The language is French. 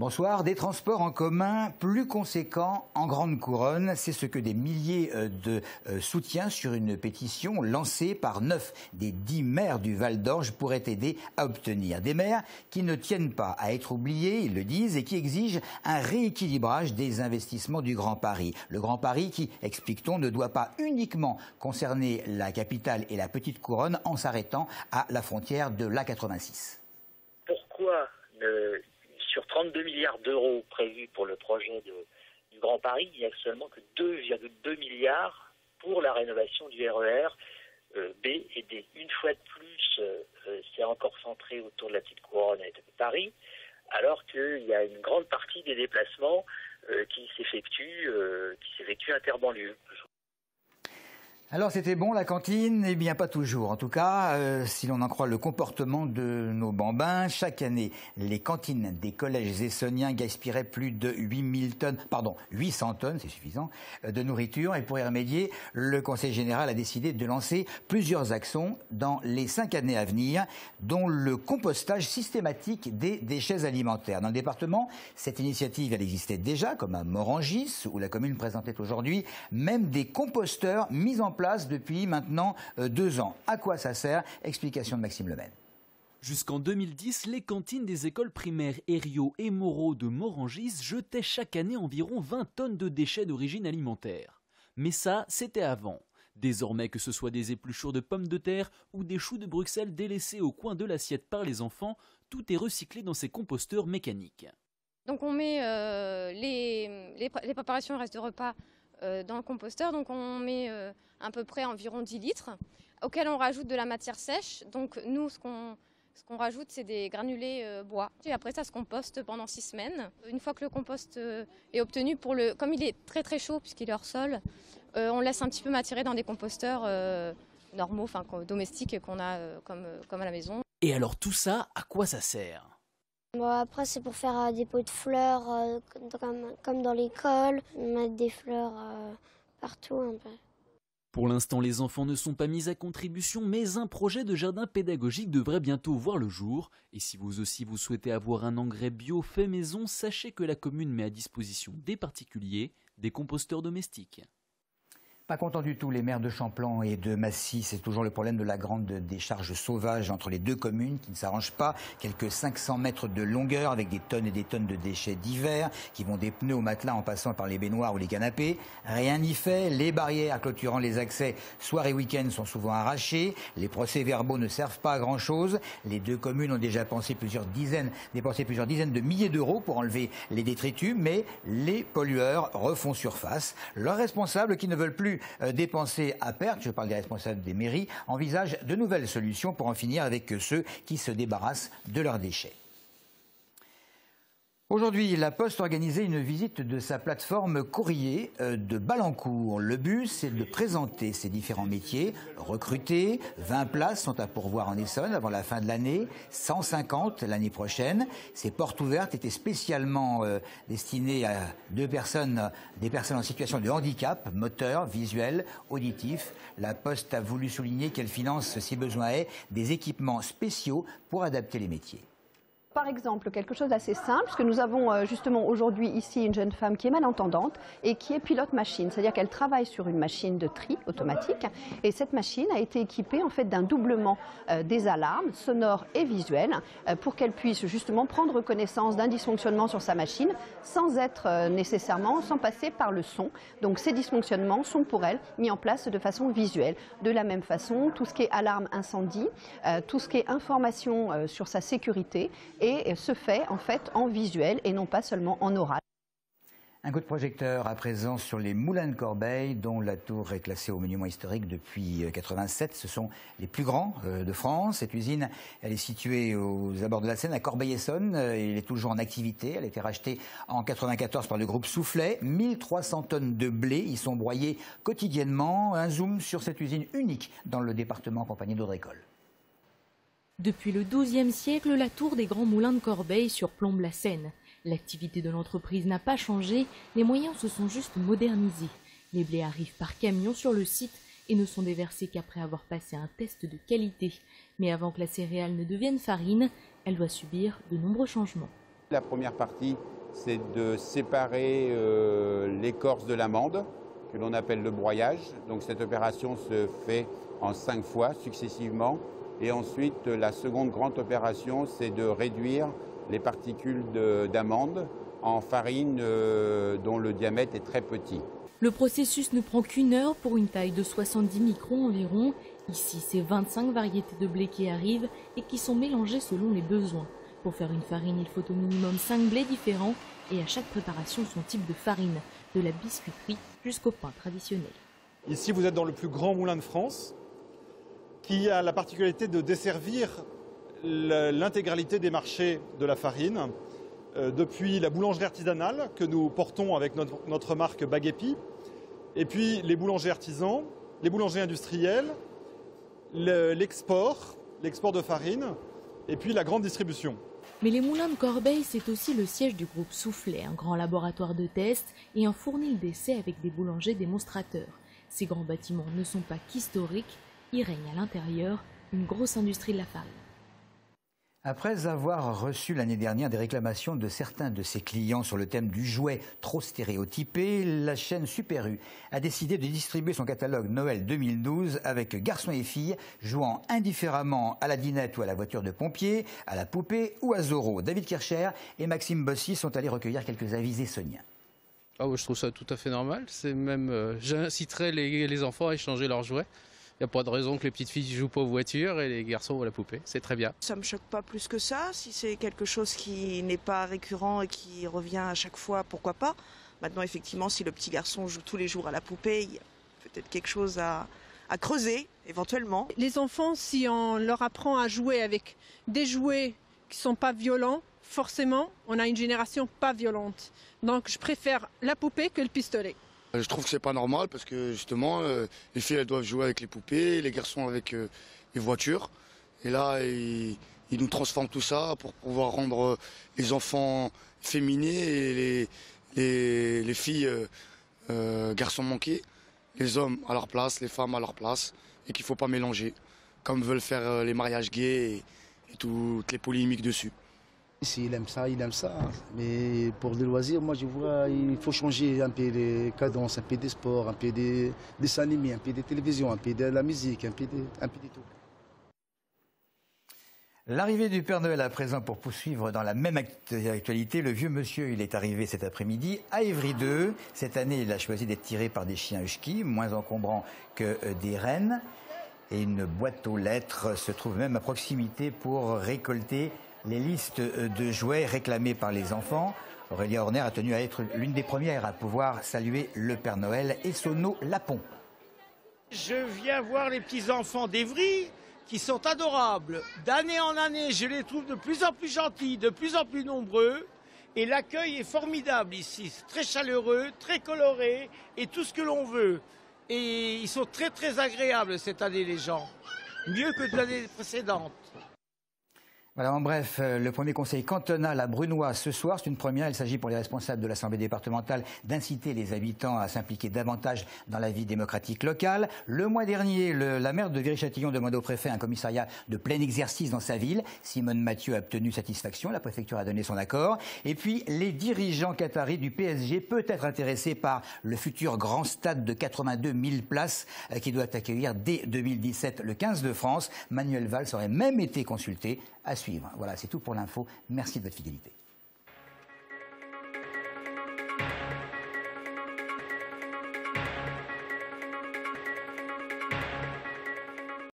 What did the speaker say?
Bonsoir. Des transports en commun plus conséquents en grande couronne, c'est ce que des milliers de soutiens sur une pétition lancée par 9 des 10 maires du Val d'Orge pourraient aider à obtenir. Des maires qui ne tiennent pas à être oubliés, ils le disent, et qui exigent un rééquilibrage des investissements du Grand Paris. Le Grand Paris qui, explique-t-on, ne doit pas uniquement concerner la capitale et la petite couronne en s'arrêtant à la frontière de l'A86. Pourquoi sur 32 milliards d'euros prévus pour le projet du Grand Paris, il n'y a seulement que 2,2 milliards pour la rénovation du RER B et D. Une fois de plus, c'est encore centré autour de la petite couronne et de Paris, alors qu'il y a une grande partie des déplacements qui s'effectuent interbanlieues. Alors c'était bon la cantine? Eh bien pas toujours. En tout cas, si l'on en croit le comportement de nos bambins, chaque année, les cantines des collèges essonniens gaspilleraient plus de 800 tonnes, c'est suffisant, de nourriture. Et pour y remédier, le Conseil général a décidé de lancer plusieurs actions dans les 5 années à venir, dont le compostage systématique des déchets alimentaires. Dans le département, cette initiative, elle existait déjà, comme à Morangis, où la commune présentait aujourd'hui même des composteurs mis en place depuis maintenant 2 ans. À quoi ça sert? Explication de Maxime Lemaine. Jusqu'en 2010, les cantines des écoles primaires Herriot et Moreau de Morangis jetaient chaque année environ 20 tonnes de déchets d'origine alimentaire. Mais ça, c'était avant. Désormais, que ce soit des épluchures de pommes de terre ou des choux de Bruxelles délaissés au coin de l'assiette par les enfants, tout est recyclé dans ces composteurs mécaniques. Donc on met les préparations restes de repas dans le composteur, donc on met à peu près environ 10 litres, auquel on rajoute de la matière sèche. Donc nous, ce qu'on rajoute, c'est des granulés bois. Et après ça se composte pendant 6 semaines. Une fois que le compost est obtenu, comme il est très très chaud puisqu'il est hors sol, on laisse un petit peu maturer dans des composteurs normaux, enfin domestiques qu'on a comme à la maison. Et alors tout ça, à quoi ça sert ? Bon, après, c'est pour faire des pots de fleurs, comme dans l'école, mettre des fleurs partout un peu. Pour l'instant, les enfants ne sont pas mis à contribution, mais un projet de jardin pédagogique devrait bientôt voir le jour. Et si vous aussi vous souhaitez avoir un engrais bio fait maison, sachez que la commune met à disposition des particuliers des composteurs domestiques. Pas content du tout, les maires de Champlan et de Massy. C'est toujours le problème de la grande décharge sauvage entre les deux communes qui ne s'arrangent pas. Quelques 500 mètres de longueur avec des tonnes et des tonnes de déchets divers qui vont des pneus aux matelas en passant par les baignoires ou les canapés. Rien n'y fait. Les barrières clôturant les accès soir et week-end sont souvent arrachées. Les procès-verbaux ne servent pas à grand-chose. Les deux communes ont déjà dépensé plusieurs dizaines de milliers d'euros pour enlever les détritus, mais les pollueurs refont surface. Leurs responsables qui ne veulent plus dépenser à perte, je parle des responsables des mairies, envisagent de nouvelles solutions pour en finir avec ceux qui se débarrassent de leurs déchets. Aujourd'hui, la Poste organisait une visite de sa plateforme courrier de Balancourt. Le but, c'est de présenter ses différents métiers, recruter. 20 places sont à pourvoir en Essonne avant la fin de l'année, 150 l'année prochaine. Ces portes ouvertes étaient spécialement destinées à des personnes en situation de handicap, moteur, visuel, auditif. La Poste a voulu souligner qu'elle finance, si besoin est, des équipements spéciaux pour adapter les métiers. Par exemple, quelque chose d'assez simple, parce que nous avons justement aujourd'hui ici une jeune femme qui est malentendante et qui est pilote machine, c'est-à-dire qu'elle travaille sur une machine de tri automatique et cette machine a été équipée en fait d'un doublement des alarmes sonores et visuelles pour qu'elle puisse justement prendre connaissance d'un dysfonctionnement sur sa machine sans passer par le son. Donc ces dysfonctionnements sont pour elle mis en place de façon visuelle. De la même façon, tout ce qui est alarme incendie, tout ce qui est information sur sa sécurité et se fait en fait en visuel et non pas seulement en oral. Un coup de projecteur à présent sur les moulins de Corbeil, dont la tour est classée au monument historique depuis 1987. Ce sont les plus grands de France. Cette usine, elle est située aux abords de la Seine, à Corbeil-Essonnes. Elle est toujours en activité. Elle a été rachetée en 1994 par le groupe Soufflet. 1300 tonnes de blé y sont broyées quotidiennement. Un zoom sur cette usine unique dans le département accompagné d'Audrey Coll. Depuis le XIIe siècle, la tour des Grands Moulins de Corbeil surplombe la Seine. L'activité de l'entreprise n'a pas changé, les moyens se sont juste modernisés. Les blés arrivent par camion sur le site et ne sont déversés qu'après avoir passé un test de qualité. Mais avant que la céréale ne devienne farine, elle doit subir de nombreux changements. La première partie, c'est de séparer l'écorce de l'amande, que l'on appelle le broyage. Donc cette opération se fait en 5 fois successivement. Et ensuite, la seconde grande opération, c'est de réduire les particules d'amande en farine dont le diamètre est très petit. Le processus ne prend qu'1 heure pour une taille de 70 microns environ. Ici, c'est 25 variétés de blé qui arrivent et qui sont mélangées selon les besoins. Pour faire une farine, il faut au minimum 5 blés différents et à chaque préparation son type de farine, de la biscuiterie jusqu'au pain traditionnel. Ici, vous êtes dans le plus grand moulin de France qui a la particularité de desservir l'intégralité des marchés de la farine, depuis la boulangerie artisanale que nous portons avec notre marque Baguépi, et puis les boulangers artisans, les boulangers industriels, l'export de farine, et puis la grande distribution. Mais les moulins de Corbeil, c'est aussi le siège du groupe Soufflet, un grand laboratoire de tests et un fournil d'essais avec des boulangers démonstrateurs. Ces grands bâtiments ne sont pas qu'historiques, il règne à l'intérieur une grosse industrie de la farine. Après avoir reçu l'année dernière des réclamations de certains de ses clients sur le thème du jouet trop stéréotypé, la chaîne Super U a décidé de distribuer son catalogue Noël 2012 avec garçons et filles jouant indifféremment à la dinette ou à la voiture de pompier, à la poupée ou à Zorro. David Kircher et Maxime Bossy sont allés recueillir quelques avis essoniens. Ah ouais, je trouve ça tout à fait normal. C'est même, j'inciterais les enfants à échanger leurs jouets. Il n'y a pas de raison que les petites filles ne jouent pas aux voitures et les garçons à la poupée. C'est très bien. Ça ne me choque pas plus que ça. Si c'est quelque chose qui n'est pas récurrent et qui revient à chaque fois, pourquoi pas. Maintenant, effectivement, si le petit garçon joue tous les jours à la poupée, il y a peut-être quelque chose à creuser, éventuellement. Les enfants, si on leur apprend à jouer avec des jouets qui ne sont pas violents, forcément, on a une génération pas violente. Donc, je préfère la poupée que le pistolet. Je trouve que c'est pas normal parce que justement les filles elles doivent jouer avec les poupées, les garçons avec les voitures. Et là ils nous transforment tout ça pour pouvoir rendre les enfants féminés et les filles garçons manqués, les hommes à leur place, les femmes à leur place et qu'il ne faut pas mélanger comme veulent faire les mariages gays et toutes les polémiques dessus. S'il aime ça, il aime ça. Mais pour des loisirs, moi je vois il faut changer un peu les cadences, un peu des sports, un peu des dessins animés, un peu des télévisions, un peu de la musique, un peu de tout. L'arrivée du Père Noël à présent pour poursuivre dans la même actualité. Le vieux monsieur, il est arrivé cet après-midi à Évry 2. Cette année, il a choisi d'être tiré par des chiens husky, moins encombrants que des rennes. Et une boîte aux lettres se trouve même à proximité pour récolter les listes de jouets réclamés par les enfants. Aurélia Horner a tenu à être l'une des premières à pouvoir saluer le Père Noël et Sono Lapon. Je viens voir les petits-enfants d'Évry qui sont adorables. D'année en année, je les trouve de plus en plus gentils, de plus en plus nombreux. Et l'accueil est formidable ici, très chaleureux, très coloré et tout ce que l'on veut. Et ils sont très très agréables cette année les gens, mieux que de l'année précédente. Voilà, en bref, le premier conseil cantonal à Brunois ce soir, c'est une première. Il s'agit pour les responsables de l'Assemblée départementale d'inciter les habitants à s'impliquer davantage dans la vie démocratique locale. Le mois dernier, la maire de Viry-Châtillon demandait au préfet un commissariat de plein exercice dans sa ville. Simone Mathieu a obtenu satisfaction, la préfecture a donné son accord. Et puis, les dirigeants qataris du PSG peuvent être intéressés par le futur grand stade de 82 000 places qui doit accueillir dès 2017 le 15 de France. Manuel Valls aurait même été consulté. À suivre. Voilà, c'est tout pour l'info. Merci de votre fidélité.